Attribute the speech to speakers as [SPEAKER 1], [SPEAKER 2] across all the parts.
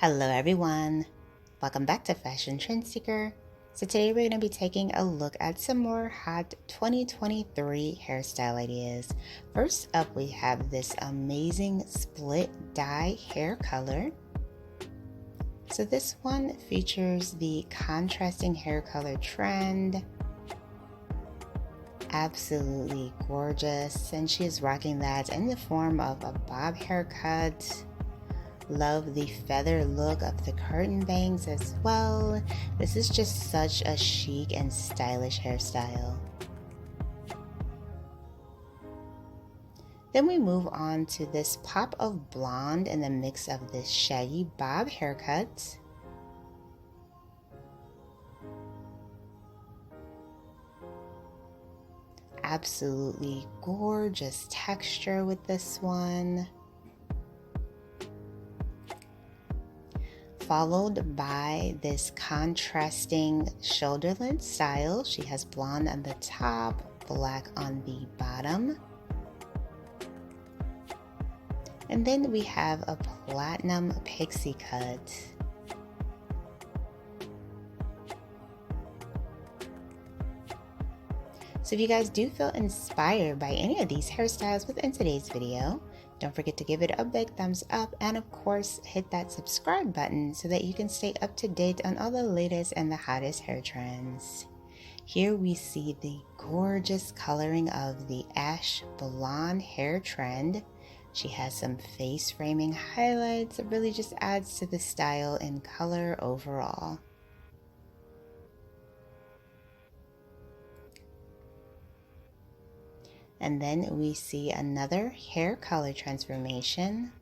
[SPEAKER 1] Hello everyone, welcome back to Fashion Trend Seeker. So today we're going to be taking a look at some more hot 2023 hairstyle ideas. First up we have this amazing split dye hair color. So this one features the contrasting hair color trend. Absolutely gorgeous, and she is rocking that in the form of a bob haircut. Love the feather look of the curtain bangs as well. This is just such a chic and stylish hairstyle. Then we move on to this pop of blonde in the mix of this shaggy bob haircut. Absolutely gorgeous texture with this one. Followed by this contrasting shoulder length style. She has blonde on the top, black on the bottom. And then we have a platinum pixie cut. So if you guys do feel inspired by any of these hairstyles within today's video, don't forget to give it a big thumbs up and of course hit that subscribe button so that you can stay up to date on all the latest and the hottest hair trends. Here we see the gorgeous coloring of the ash blonde hair trend. She has some face framing highlights that really just adds to the style and color overall. And then we see another hair color transformation.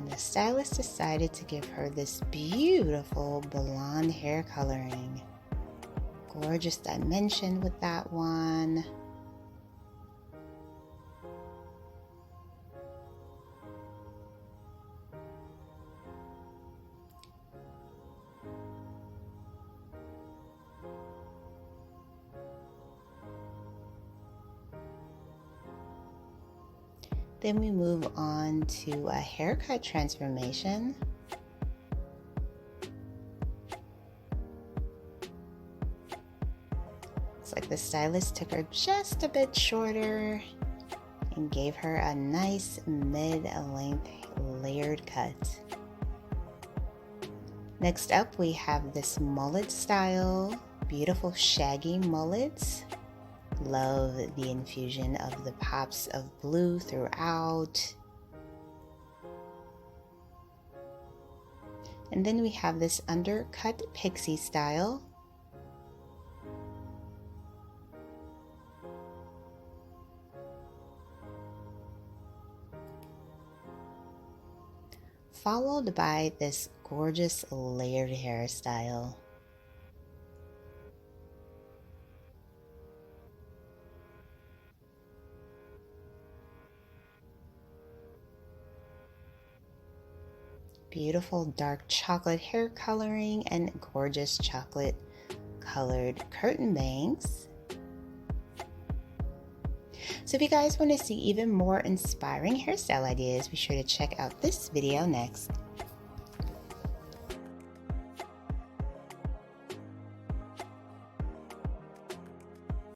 [SPEAKER 1] The stylist decided to give her this beautiful blonde hair coloring. Gorgeous dimension with that one. Then we move on to a haircut transformation. Looks like the stylist took her just a bit shorter and gave her a nice mid-length layered cut. Next up we have this mullet style, beautiful shaggy mullets. Love the infusion of the pops of blue throughout. And then we have this undercut pixie style. Followed by this gorgeous layered hairstyle. Beautiful dark chocolate hair coloring and gorgeous chocolate colored curtain bangs. So if you guys want to see even more inspiring hairstyle ideas, be sure to check out this video next.